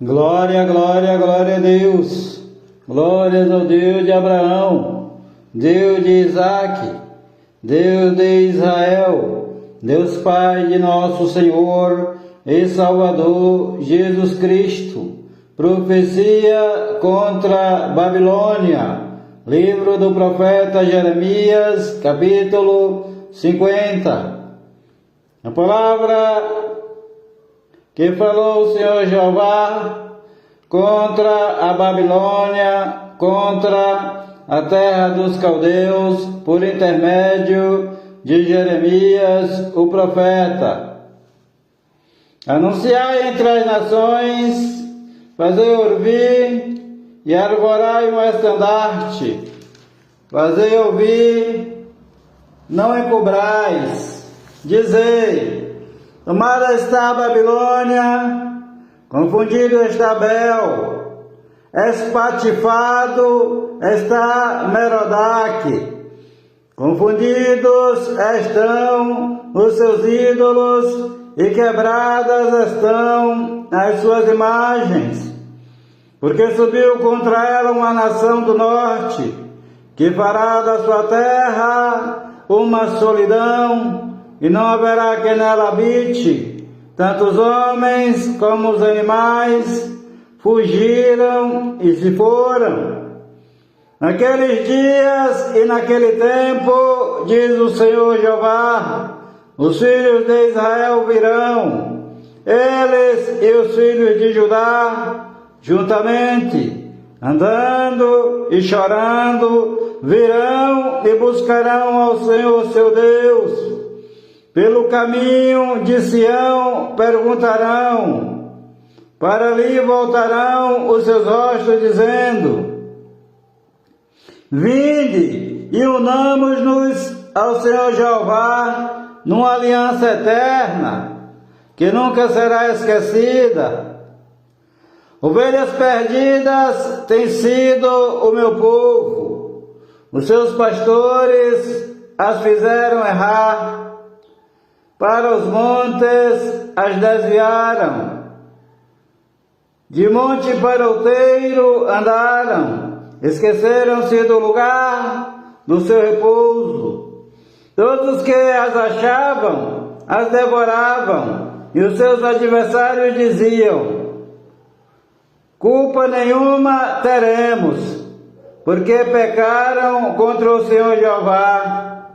Glória, glória, glória a Deus. Glórias ao Deus de Abraão, Deus de Isaque, Deus de Israel, Deus Pai de nosso Senhor e Salvador Jesus Cristo. Profecia contra Babilônia. Livro do profeta Jeremias, capítulo 50. A palavra que falou o Senhor Jeová contra a Babilônia, contra a terra dos caldeus, por intermédio de Jeremias, o profeta. Anunciai entre as nações, fazei ouvir e arvorai um estandarte. Fazei ouvir, não encobrais. Dizei: tomada está a Babilônia, confundido está Bel, espatifado está Merodach, confundidos estão os seus ídolos e quebradas estão as suas imagens, porque subiu contra ela uma nação do norte, que fará da sua terra uma solidão, e não haverá quem nela habite. Tanto os homens como os animais fugiram e se foram. Naqueles dias e naquele tempo, diz o Senhor Jeová, os filhos de Israel virão, eles e os filhos de Judá, juntamente, andando e chorando, virão e buscarão ao Senhor seu Deus. Pelo caminho de Sião perguntarão, para ali voltarão os seus rostos, dizendo: vinde e unamos-nos ao Senhor Jeová numa aliança eterna, que nunca será esquecida. Ovelhas perdidas têm sido o meu povo, os seus pastores as fizeram errar, para os montes as desviaram, de monte para outeiro andaram, esqueceram-se do lugar do seu repouso. Todos os que as achavam as devoravam, e os seus adversários diziam: culpa nenhuma teremos, porque pecaram contra o Senhor Jeová,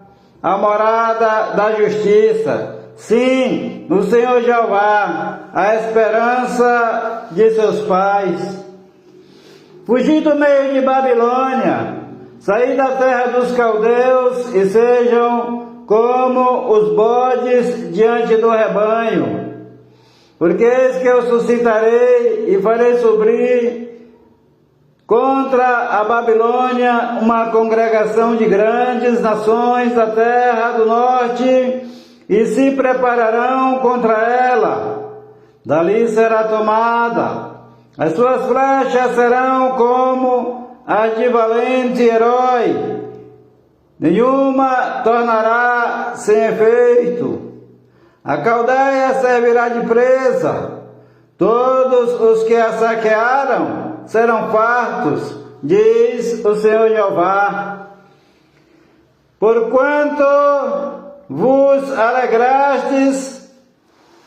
a morada da justiça. Sim, no Senhor Jeová, a esperança de seus pais. Fugi do meio de Babilônia, saí da terra dos caldeus, e sejam como os bodes diante do rebanho. Porque eis que eu suscitarei e farei subir contra a Babilônia uma congregação de grandes nações da terra do norte, e se prepararão contra ela. Dali será tomada. As suas flechas serão como as de valente herói. Nenhuma tornará sem efeito. A Caldeia servirá de presa. Todos os que a saquearam serão fartos, diz o Senhor Jeová. Porquanto vos alegrastes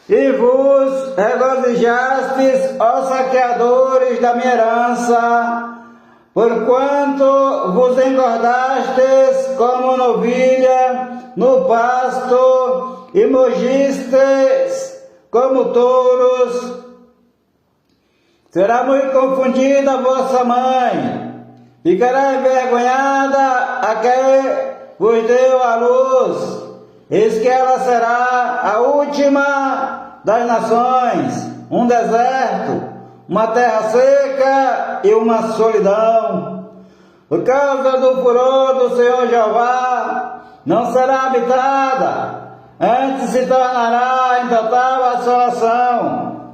e vos regozijastes, ó saqueadores da minha herança, porquanto vos engordastes como novilha no pasto e mugistes como touros, será muito confundida a vossa mãe, ficará envergonhada a quem vos deu a luz. Eis que ela será a última das nações, um deserto, uma terra seca e uma solidão. Por causa do furor do Senhor Jeová, não será habitada, antes se tornará em total assolação.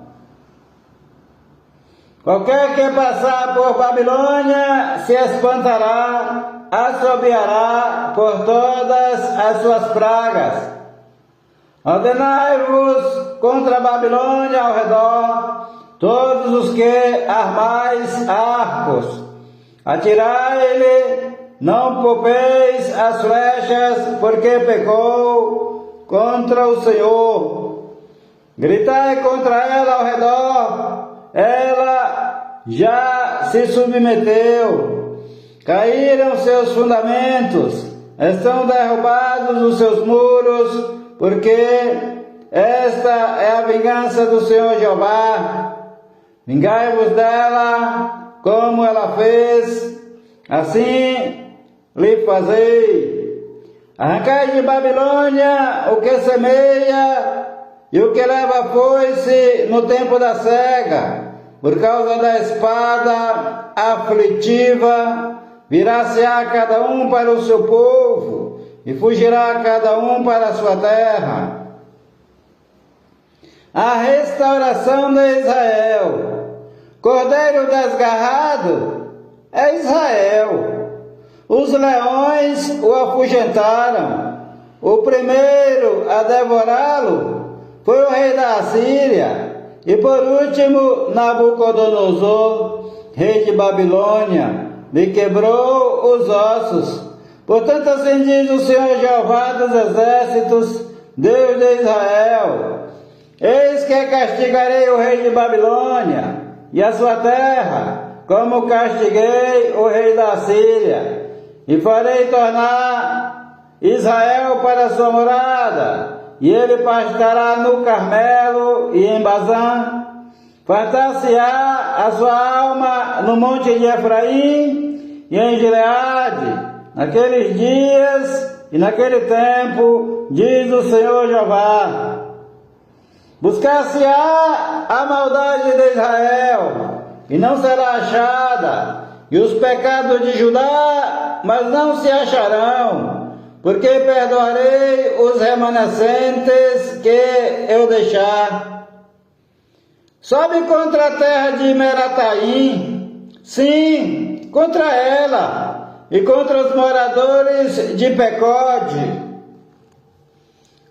Qualquer que passar por Babilônia se espantará, assobiará por todas as suas pragas. Ordenai-vos contra a Babilônia ao redor, todos os que armais arcos, atirai-lhe, não poupeis as flechas, porque pecou contra o Senhor. Gritai contra ela ao redor, ela já se submeteu. Caíram seus fundamentos, estão derrubados os seus muros, porque esta é a vingança do Senhor Jeová. Vingai-vos dela, como ela fez, assim lhe fazei. Arrancai de Babilônia o que semeia e o que leva a foice no tempo da cega, por causa da espada aflitiva. Virá-se-á cada um para o seu povo, e fugirá cada um para a sua terra. A restauração de Israel. Cordeiro desgarrado é Israel. Os leões o afugentaram. O primeiro a devorá-lo foi o rei da Assíria, e por último Nabucodonosor, rei de Babilônia, lhe quebrou os ossos. Portanto, assim diz o Senhor Jeová dos exércitos, Deus de Israel: eis que castigarei o rei de Babilônia e a sua terra, como castiguei o rei da Síria, e farei tornar Israel para sua morada, e ele pastará no Carmelo e em Bazã. Fartar-se-á a sua alma no monte de Efraim e em Gileade, naqueles dias e naquele tempo, diz o Senhor Jeová. Buscar-se-á a maldade de Israel, e não será achada, e os pecados de Judá, mas não se acharão, porque perdoarei os remanescentes que eu deixar. Sobe contra a terra de Merataim, sim, contra ela, e contra os moradores de Pecode.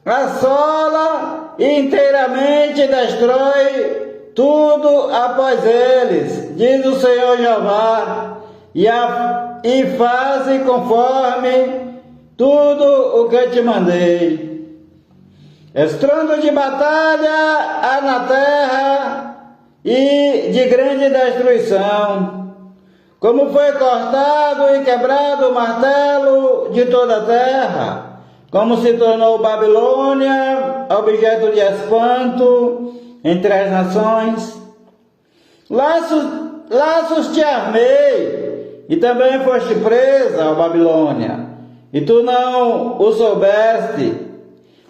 Assola e inteiramente destrói tudo após eles, diz o Senhor Jeová, e faze conforme tudo o que te mandei. Estrondo de batalha há na terra e de grande destruição, como foi cortado e quebrado o martelo de toda a terra, como se tornou Babilônia objeto de espanto entre as nações. Laços te armei, e também foste presa, ó Babilônia, e tu não o soubeste.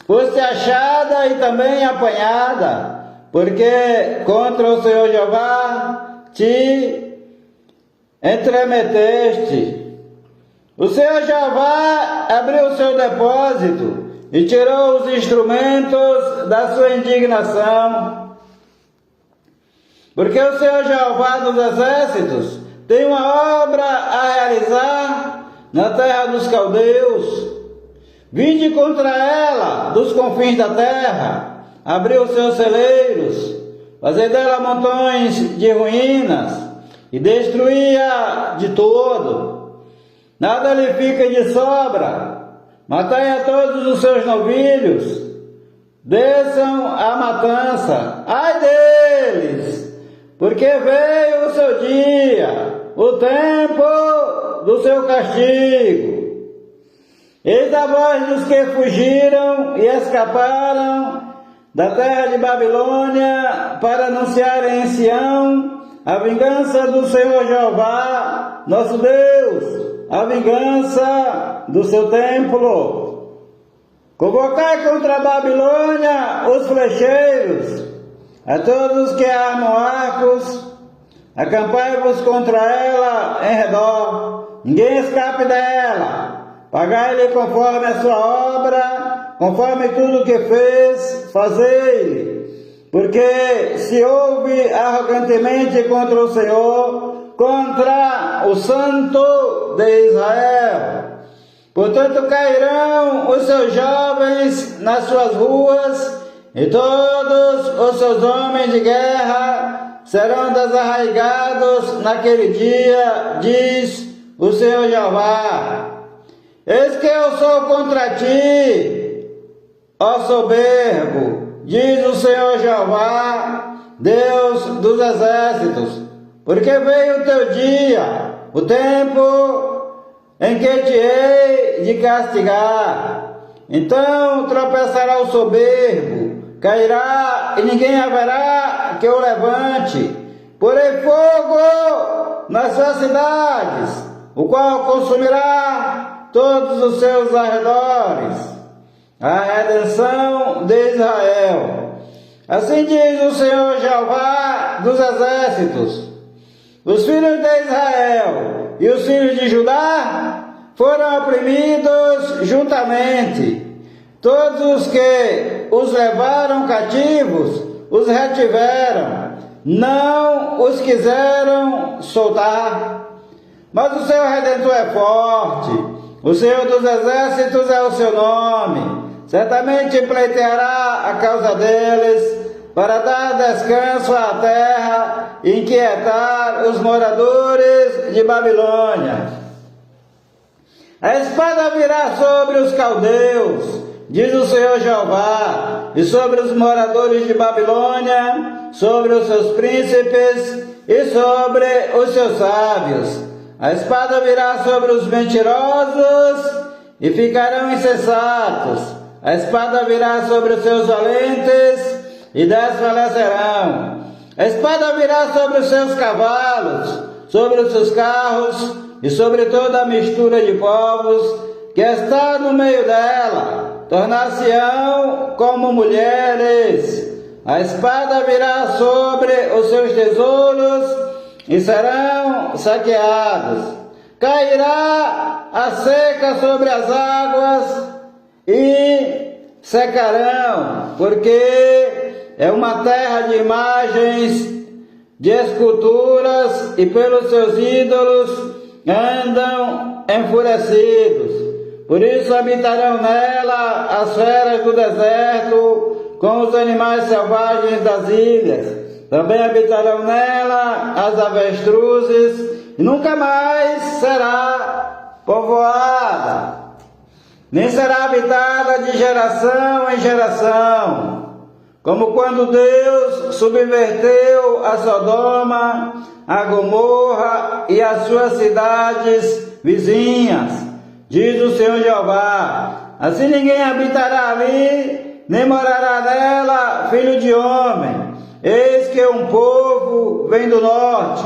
Foste achada e também apanhada, porque contra o Senhor Jeová te entremeteste. O Senhor Jeová abriu o seu depósito e tirou os instrumentos da sua indignação. Porque o Senhor Jeová dos exércitos tem uma obra a realizar na terra dos caldeus. Vinde contra ela dos confins da terra, abriu seus celeiros, fazei dela montões de ruínas e destruía de todo. Nada lhe fica de sobra. Matai a todos os seus novilhos, desçam a matança. Ai deles, porque veio o seu dia, o tempo do seu castigo. Eis a voz dos que fugiram e escaparam da terra de Babilônia para anunciarem em Sião a vingança do Senhor Jeová, nosso Deus, a vingança do seu templo. Convocai contra a Babilônia os flecheiros, a todos os que armam arcos, acampai-vos contra ela em redor, ninguém escape dela. Pagai-lhe conforme a sua obra, conforme tudo o que fez, fazei-lhe. Porque se houve arrogantemente contra o Senhor, contra o Santo de Israel. Portanto cairão os seus jovens nas suas ruas, e todos os seus homens de guerra serão desarraigados naquele dia, diz o Senhor Jeová. Eis que eu sou contra ti, ó soberbo, diz o Senhor Jeová, Deus dos exércitos, porque veio o teu dia, o tempo em que te hei de castigar. Então tropeçará o soberbo, cairá e ninguém haverá que o levante. Porém fogo nas suas cidades, o qual consumirá todos os seus arredores. A redenção de Israel. Assim diz o Senhor Jeová dos exércitos: os filhos de Israel e os filhos de Judá foram oprimidos juntamente. Todos os que os levaram cativos os retiveram, não os quiseram soltar. Mas o seu Redentor é forte, o Senhor dos exércitos é o seu nome. Certamente pleiteará a causa deles, para dar descanso à terra e inquietar os moradores de Babilônia. A espada virá sobre os caldeus, diz o Senhor Jeová, e sobre os moradores de Babilônia, sobre os seus príncipes e sobre os seus sábios. A espada virá sobre os mentirosos e ficarão insensatos. A espada virá sobre os seus valentes e desfalecerão. A espada virá sobre os seus cavalos, sobre os seus carros e sobre toda a mistura de povos que está no meio dela. Tornar-se-ão como mulheres. A espada virá sobre os seus tesouros e serão saqueados. Cairá a seca sobre as águas e secarão, porque é uma terra de imagens, de esculturas, e pelos seus ídolos andam enfurecidos. Por isso habitarão nela as feras do deserto, com os animais selvagens das ilhas. Também habitarão nela as avestruzes, e nunca mais será povoada, nem será habitada de geração em geração. Como quando Deus subverteu a Sodoma, a Gomorra e as suas cidades vizinhas, diz o Senhor Jeová. Assim ninguém habitará ali, nem morará nela filho de homem. Eis que um povo vem do norte,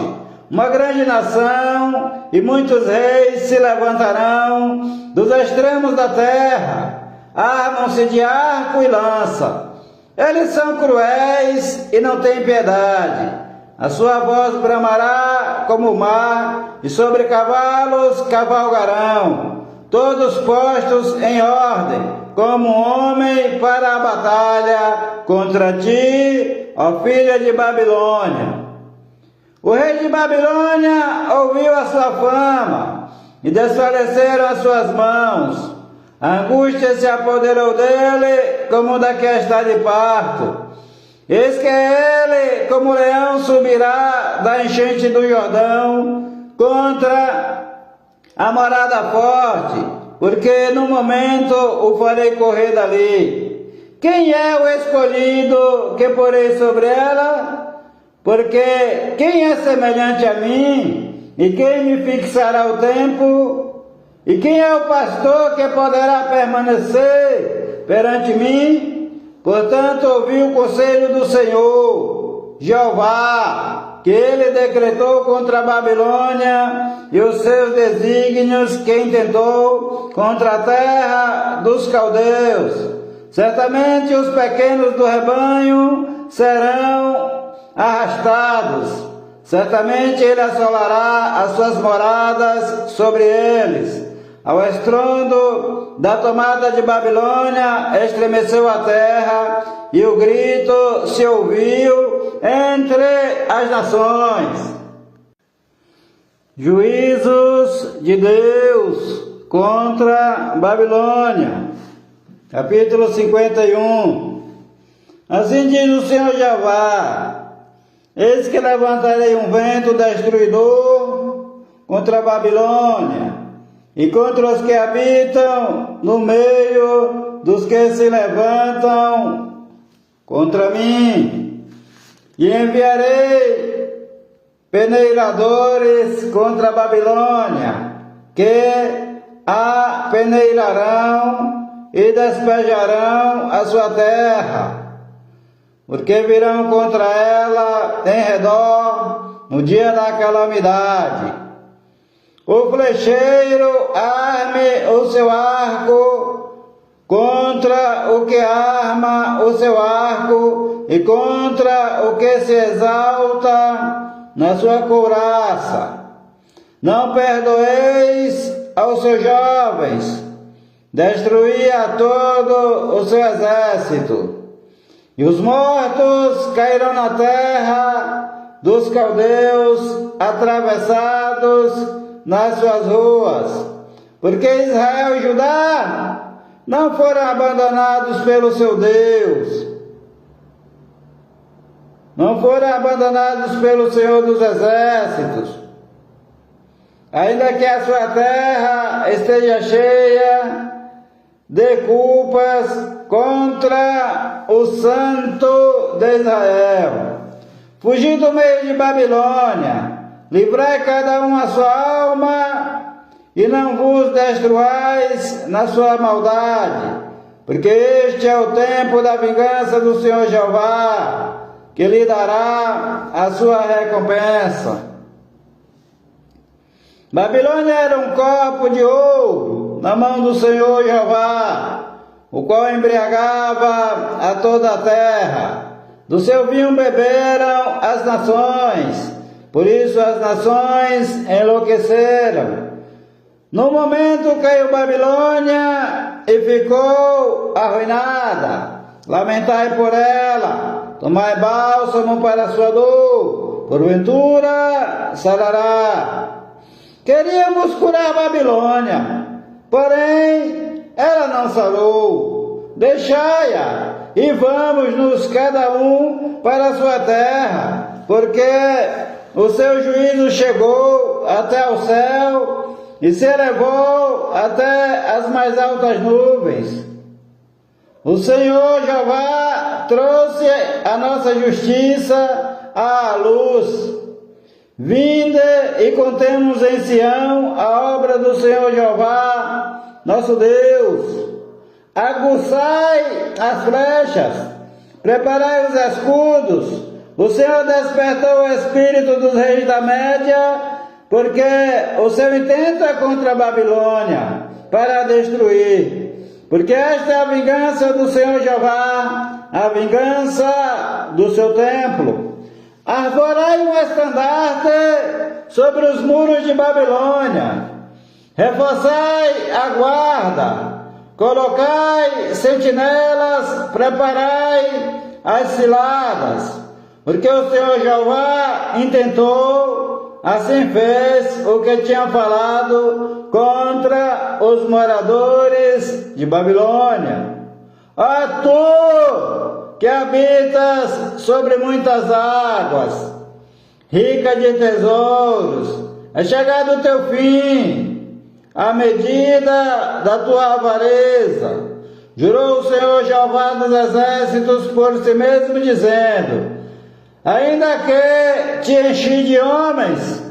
uma grande nação, e muitos reis se levantarão dos extremos da terra, armam-se de arco e lança. Eles são cruéis e não têm piedade. A sua voz bramará como o mar, e sobre cavalos cavalgarão, todos postos em ordem, como um homem para a batalha contra ti, ó filha de Babilônia. O rei de Babilônia ouviu a sua fama, e desfaleceram as suas mãos. A angústia se apoderou dele como da que está de parto. Eis que ele, como leão, subirá da enchente do Jordão contra a morada forte, porque no momento o farei correr dali. Quem é o escolhido que porei sobre ela? Porque quem é semelhante a mim? E quem me fixará o tempo? E quem é o pastor que poderá permanecer perante mim? Portanto, ouvi o conselho do Senhor, Jeová, que ele decretou contra a Babilônia e os seus desígnios que intentou contra a terra dos caldeus. Certamente os pequenos do rebanho serão arrastados. Certamente ele assolará as suas moradas sobre eles. Ao estrondo da tomada de Babilônia, estremeceu a terra, e o grito se ouviu entre as nações. Juízos de Deus contra Babilônia. Capítulo 51. Assim diz o Senhor Jeová: Eis que levantarei um vento destruidor contra a Babilônia e contra os que habitam no meio dos que se levantam contra mim. E enviarei peneiradores contra a Babilônia, que a peneirarão e despejarão a sua terra, porque virão contra ela em redor no dia da calamidade. O flecheiro arme o seu arco contra o que arma o seu arco e contra o que se exalta na sua couraça. Não perdoeis aos seus jovens, destruí a todo o seu exército, e os mortos cairão na terra dos caldeus, atravessados nas suas ruas, porque Israel e Judá não foram abandonados pelo seu Deus, não foram abandonados pelo Senhor dos Exércitos. Ainda que a sua terra esteja cheia de culpas contra o Santo de Israel. Fugi do meio de Babilônia, livrai cada um a sua alma, e não vos destruais na sua maldade, porque este é o tempo da vingança do Senhor Jeová, que lhe dará a sua recompensa. Babilônia era um copo de ouro na mão do Senhor Jeová, o qual embriagava a toda a terra. Do seu vinho beberam as nações, por isso as nações enlouqueceram. No momento caiu Babilônia e ficou arruinada. Lamentai por ela, tomai bálsamo para a sua dor, porventura sarará. Queríamos curar a Babilônia, porém ela não sarou. Deixai-a e vamos-nos cada um para a sua terra, porque o seu juízo chegou até o céu e se elevou até as mais altas nuvens. O Senhor Jeová trouxe a nossa justiça à luz. Vinde e contemos em Sião a obra do Senhor Jeová, nosso Deus. Aguçai as flechas, preparai os escudos. O Senhor despertou o espírito dos reis da Média, porque o seu intento é contra a Babilônia, para a destruir. Porque esta é a vingança do Senhor Jeová, a vingança do seu templo. Arvorai um estandarte sobre os muros de Babilônia, reforçai a guarda, colocai sentinelas, preparai as ciladas, porque o Senhor Jeová intentou, assim fez o que tinha falado contra os moradores de Babilônia. Ó tu, que habitas sobre muitas águas, rica de tesouros, é chegado o teu fim, a medida da tua avareza. Jurou o Senhor Jeová dos Exércitos por si mesmo, dizendo: ainda que te enchi de homens,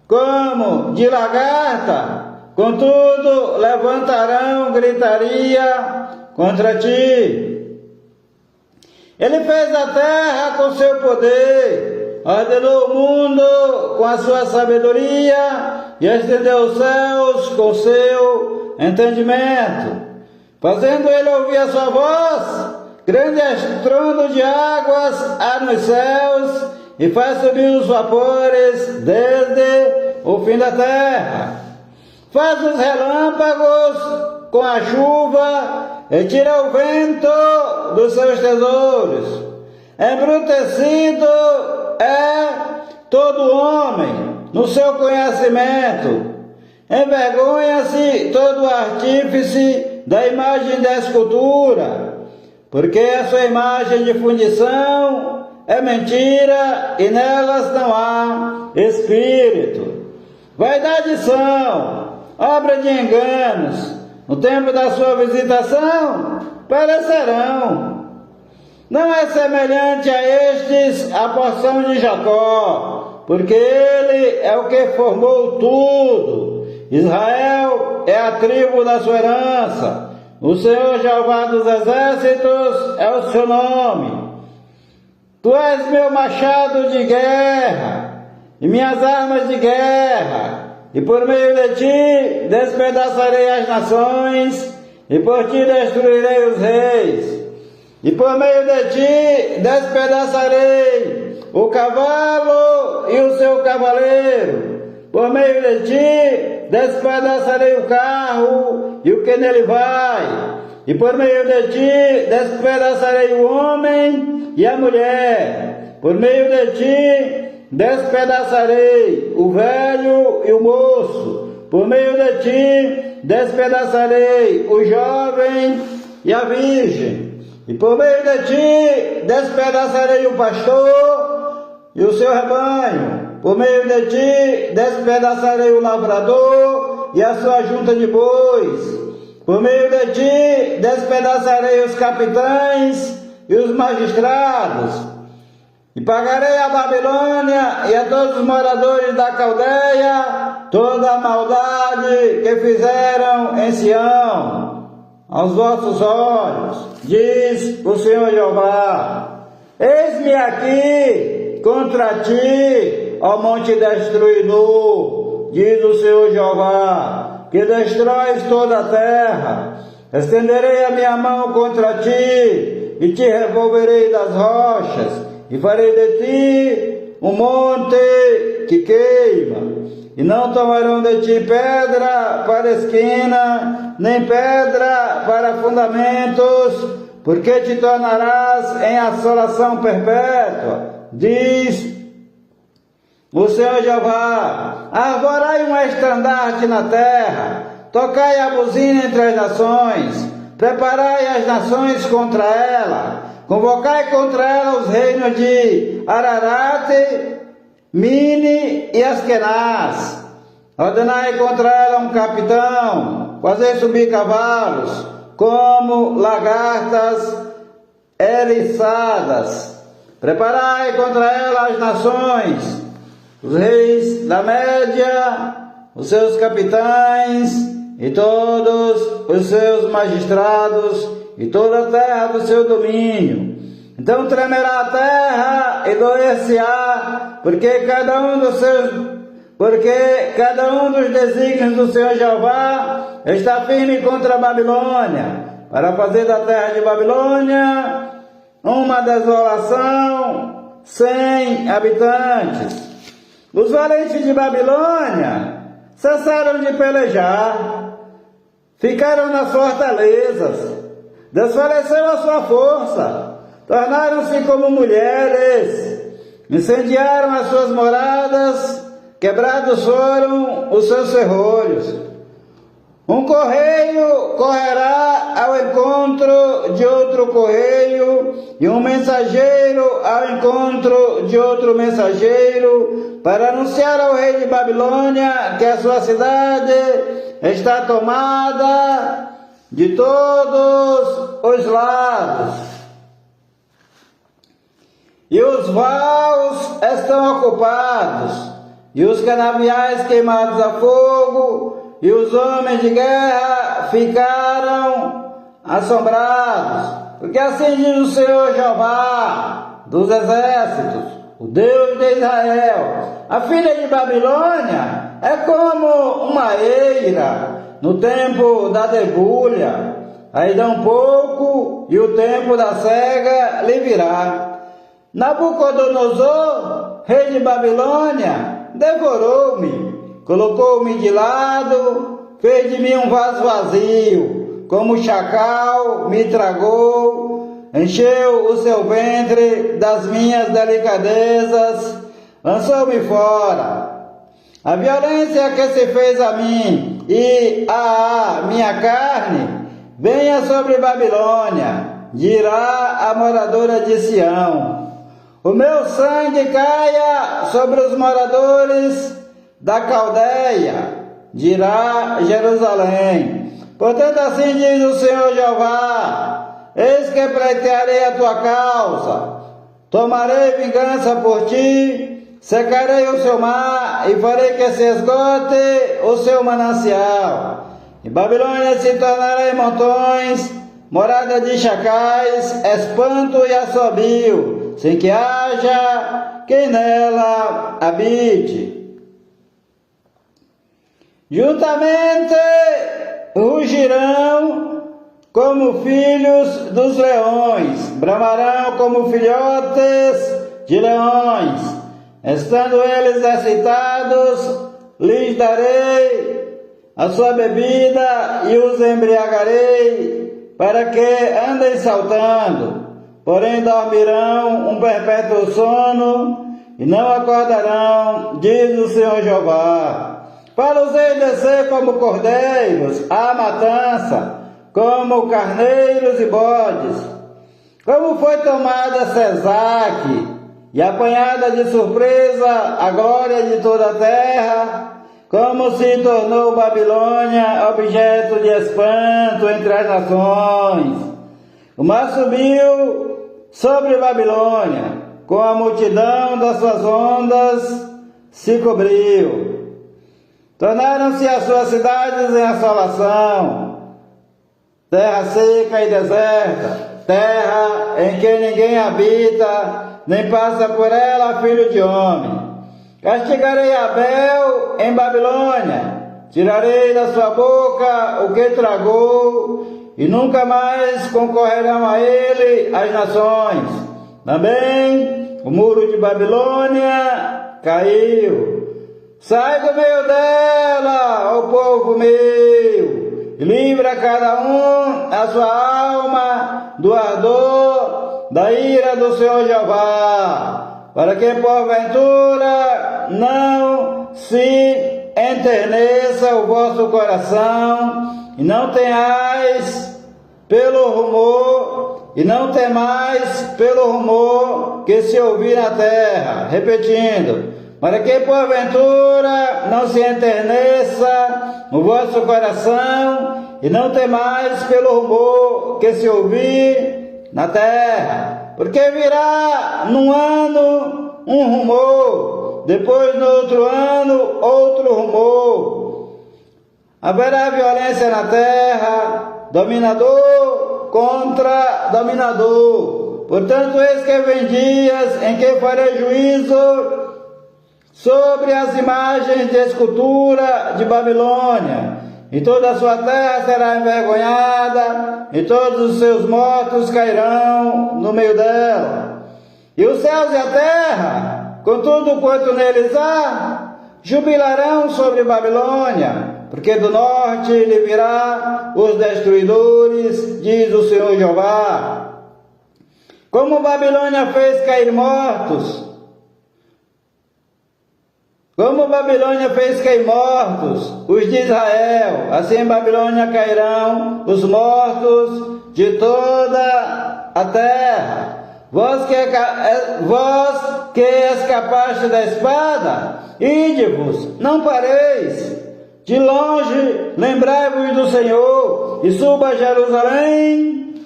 como de lagarta, contudo levantarão gritaria contra ti. Ele fez a terra com seu poder, ordenou o mundo com a sua sabedoria e estendeu os céus com seu entendimento, fazendo ele ouvir a sua voz. Grande estrondo de águas há nos céus e faz subir os vapores desde o fim da terra. Faz os relâmpagos com a chuva e tira o vento dos seus tesouros. Embrutecido é todo homem no seu conhecimento. Envergonha-se todo artífice da imagem da escultura, porque a sua imagem de fundição é mentira e nelas não há espírito. Vaidade são obra de enganos, no tempo da sua visitação perecerão. Não é semelhante a estes a porção de Jacó, porque ele é o que formou tudo. Israel é a tribo da sua herança. O Senhor Jeová dos exércitos é o seu nome. Tu és meu machado de guerra e minhas armas de guerra, e por meio de ti despedaçarei as nações, e por ti destruirei os reis, e por meio de ti despedaçarei o cavalo e o seu cavaleiro, por meio de ti despedaçarei o carro e o que nele vai, e por meio de ti despedaçarei o homem e a mulher, por meio de ti despedaçarei o velho e o moço, por meio de ti despedaçarei o jovem e a virgem, e por meio de ti despedaçarei o pastor e o seu rebanho, por meio de ti despedaçarei o lavrador e a sua junta de bois, por meio de ti despedaçarei os capitães e os magistrados, e pagarei a Babilônia e a todos os moradores da Caldeia toda a maldade que fizeram em Sião aos vossos olhos, diz o Senhor Jeová. Eis-me aqui contra ti, ó monte destruidor, diz o Senhor Jeová, que destróis toda a terra. Estenderei a minha mão contra ti e te revolverei das rochas, e farei de ti um monte que queima, e não tomarão de ti pedra para esquina, nem pedra para fundamentos, porque te tornarás em assolação perpétua, diz o Senhor Jeová. Arvorai um estandarte na terra, tocai a buzina entre as nações, preparai as nações contra ela, convocai contra ela os reinos de Ararate, Mini e Askenaz. Ordenai contra ela um capitão, fazei subir cavalos, como lagartas eriçadas. Preparai contra ela as nações, os reis da Média, os seus capitães e todos os seus magistrados, e toda a terra do seu domínio. Então tremerá a terra e doer-se-á, porque cada um dos desígnios do Senhor Jeová está firme contra a Babilônia, para fazer da terra de Babilônia uma desolação sem habitantes. Os valentes de Babilônia cessaram de pelejar, ficaram nas fortalezas, desfaleceu a sua força, tornaram-se como mulheres, incendiaram as suas moradas, quebrados foram os seus ferrolhos. Um correio correrá ao encontro de outro correio, e um mensageiro ao encontro de outro mensageiro, para anunciar ao rei de Babilônia que a sua cidade está tomada de todos os lados, e os vaus estão ocupados, e os canaviais queimados a fogo, e os homens de guerra ficaram assombrados, porque assim diz o Senhor Jeová dos exércitos, o Deus de Israel: a filha de Babilônia é como uma eira no tempo da debulha, ainda um pouco e o tempo da cega lhe virá. Nabucodonosor, rei de Babilônia, devorou-me, colocou-me de lado, fez de mim um vaso vazio, como o chacal me tragou, encheu o seu ventre das minhas delicadezas, lançou-me fora. A violência que se fez a mim e a minha carne, venha sobre Babilônia, dirá a moradora de Sião. o meu sangue caia sobre os moradores da Caldeia, dirá Jerusalém. Portanto, assim diz o Senhor Jeová: eis que pleitearei a tua causa, tomarei vingança por ti, secarei o seu mar e farei que se esgote o seu manancial. E Babilônia se tornará em montões, morada de chacais, espanto e assobio, sem que haja quem nela habite. Juntamente rugirão como filhos dos leões, bramarão como filhotes de leões. Estando eles excitados, lhes darei a sua bebida e os embriagarei, para que andem saltando. Porém dormirão um perpétuo sono e não acordarão, diz o Senhor Jeová. Fá-los-ei descer como cordeiros à matança, como carneiros e bodes. Como foi tomada Sesaque e apanhada de surpresa a glória de toda a terra, como se tornou Babilônia objeto de espanto entre as nações. O mar subiu sobre Babilônia, com a multidão das suas ondas se cobriu. Tornaram-se as suas cidades em assolação, terra seca e deserta, terra em que ninguém habita, nem passa por ela filho de homem. Castigarei Abel em Babilônia, tirarei da sua boca o que tragou, e nunca mais concorrerão a ele as nações. Também o muro de Babilônia caiu. Sai do meio dela, ó povo meu, e livra cada um a sua alma do ardor da ira do Senhor Jeová, para que porventura não se enterneça o vosso coração, e não tenhais pelo rumor, e não temais pelo rumor que se ouvir na terra. Repetindo: para que porventura não se enterneça o vosso coração, e não temais pelo rumor que se ouvir na terra. Porque virá num ano um rumor, depois no outro ano outro rumor. Haverá violência na terra, dominador contra dominador. Portanto, eis que vem dias em que farei juízo sobre as imagens de escultura de Babilônia, e toda a sua terra será envergonhada, e todos os seus mortos cairão no meio dela. E os céus e a terra, com tudo quanto neles há, jubilarão sobre Babilônia, porque do norte lhe virá os destruidores, diz o Senhor Jeová. Como Babilônia fez cair mortos, como Babilônia fez cair mortos os de Israel, assim em Babilônia cairão os mortos de toda a terra. Vós que escapaste da espada, ide-vos, não pareis. De longe lembrai-vos do Senhor, e suba a Jerusalém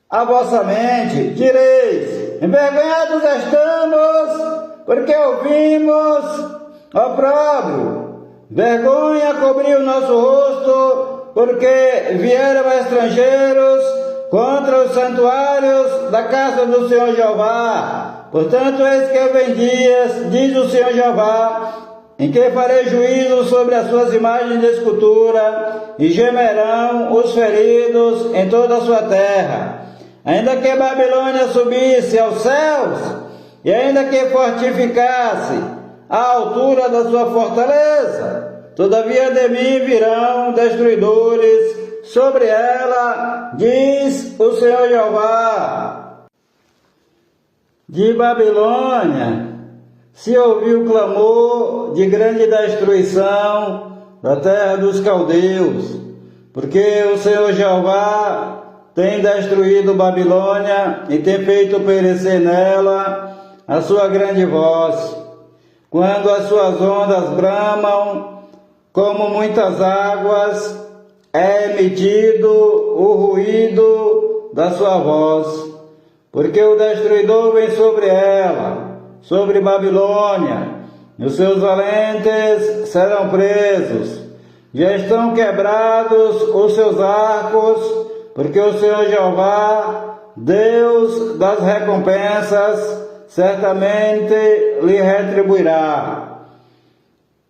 a vossa mente. Direis: envergonhados estamos, porque ouvimos opróbrio. Vergonha cobriu o nosso rosto, porque vieram estrangeiros contra os santuários da casa do Senhor Jeová. Portanto, eis que vem dias, diz o Senhor Jeová, em que farei juízo sobre as suas imagens de escultura, e gemerão os feridos em toda a sua terra. Ainda que Babilônia subisse aos céus, e ainda que fortificasse a altura da sua fortaleza, todavia de mim virão destruidores sobre ela, diz o Senhor Jeová. De Babilônia se ouviu clamor de grande destruição da terra dos caldeus, porque o Senhor Jeová tem destruído Babilônia e tem feito perecer nela a sua grande voz. Quando as suas ondas bramam como muitas águas, é emitido o ruído da sua voz, porque o destruidor vem sobre ela, sobre Babilônia, e os seus valentes serão presos. Já estão quebrados os seus arcos, porque o Senhor Jeová, Deus das recompensas, certamente lhe retribuirá.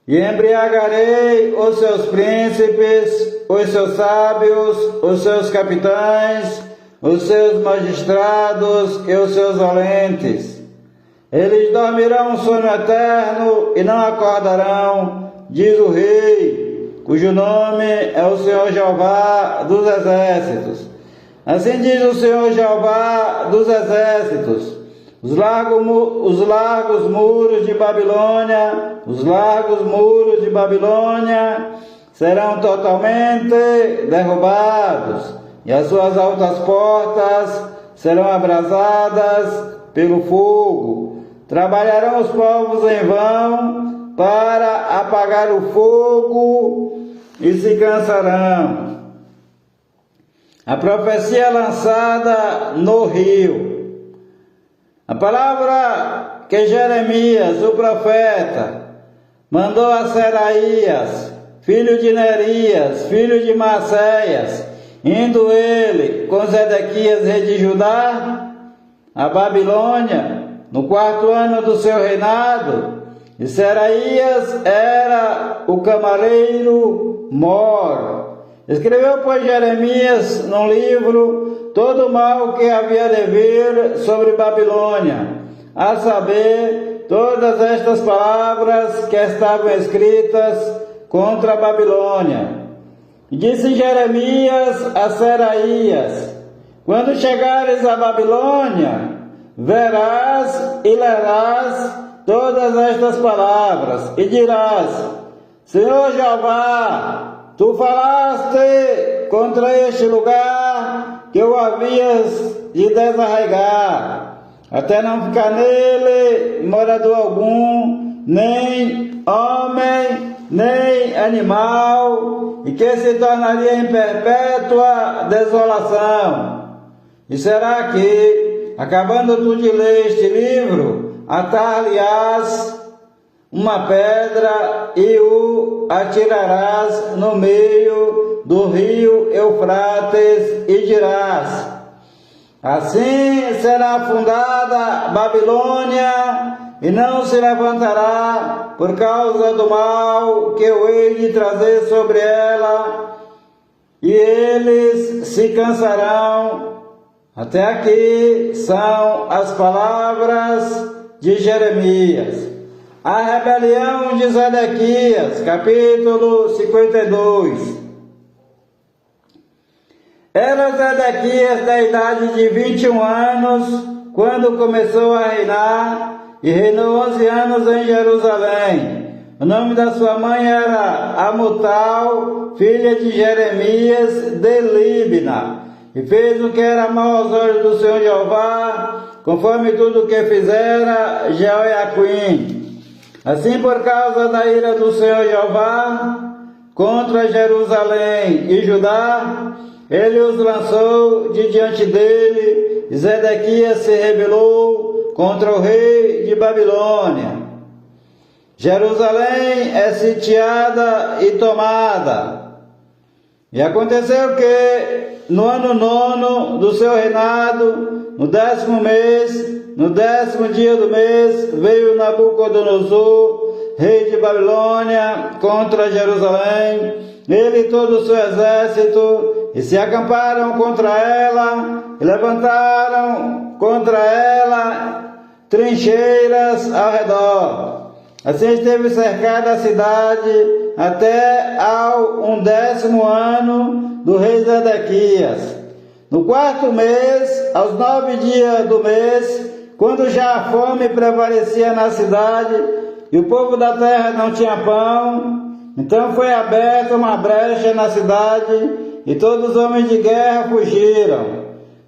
E embriagarei os seus príncipes, os seus sábios, os seus capitães, os seus magistrados e os seus valentes. Eles dormirão um sono eterno e não acordarão, diz o Rei, cujo nome é o Senhor Jeová dos exércitos. Assim diz o Senhor Jeová dos exércitos: os largos muros de Babilônia, os largos muros de Babilônia serão totalmente derrubados, e as suas altas portas serão abrasadas pelo fogo. Trabalharão os povos em vão para apagar o fogo e se cansarão. A profecia lançada no rio. A palavra que Jeremias, o profeta, mandou a Seraías, filho de Nerias, filho de Maceias, indo ele com Zedequias, rei de Judá, a Babilônia, no 4º ano do seu reinado, e Seraías era o camareiro mor. Escreveu, pois, Jeremias num livro todo o mal que havia de vir sobre Babilônia, a saber, todas estas palavras que estavam escritas contra a Babilônia. E disse Jeremias a Seraías: quando chegares a Babilônia, verás e lerás todas estas palavras, e dirás: Senhor Jeová, tu falaste contra este lugar que o havias de desarraigar, até não ficar nele morador algum, nem homem, nem animal, e que se tornaria em perpétua desolação. E será que, acabando tu de ler este livro, atar-lhe-ás uma pedra e o atirarás no meio do rio Eufrates e dirás: assim será fundada Babilônia e não se levantará por causa do mal que eu hei de trazer sobre ela, e eles se cansarão. Até aqui são as palavras de Jeremias. A rebelião de Zedequias, capítulo 52. Era Zedequias da idade de 21 anos, quando começou a reinar, e reinou 11 anos em Jerusalém. O nome da sua mãe era Amutal, filha de Jeremias de Libna, e fez o que era mal aos olhos do Senhor Jeová, conforme tudo o que fizera Jeoiaquim. Assim, por causa da ira do Senhor Jeová contra Jerusalém e Judá, ele os lançou de diante dele, e Zedequias se rebelou contra o rei de Babilônia. Jerusalém é sitiada e tomada. E aconteceu que, no ano 9 do seu reinado, no 10º mês, no 10º dia do mês, veio Nabucodonosor, rei de Babilônia, contra Jerusalém, ele e todo o seu exército, e se acamparam contra ela, e levantaram contra ela trincheiras ao redor. Assim esteve cercada a cidade até ao 11º ano do rei Zedequias. No 4º mês, aos 9 dias do mês, quando já a fome prevalecia na cidade e o povo da terra não tinha pão, então foi aberta uma brecha na cidade e todos os homens de guerra fugiram.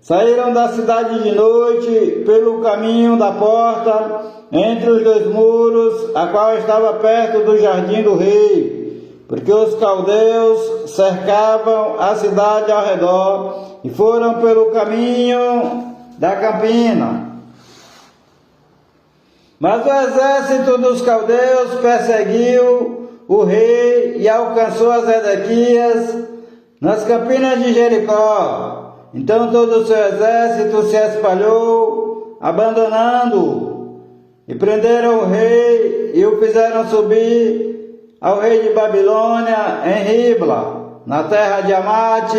saíram da cidade de noite pelo caminho da porta, entre os dois muros, a qual estava perto do jardim do rei, porque os caldeus cercavam a cidade ao redor e foram pelo caminho da campina. Mas o exército dos caldeus perseguiu o rei e alcançou a Zedequias nas campinas de Jericó. Então todo o seu exército se espalhou, abandonando-o, e prenderam o rei e o fizeram subir ao rei de Babilônia em Ribla, na terra de Amate,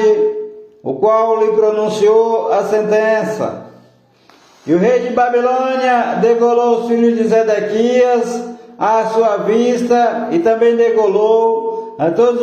o qual lhe pronunciou a sentença. E o rei de Babilônia degolou os filhos de Zedequias à sua vista, e também degolou a todos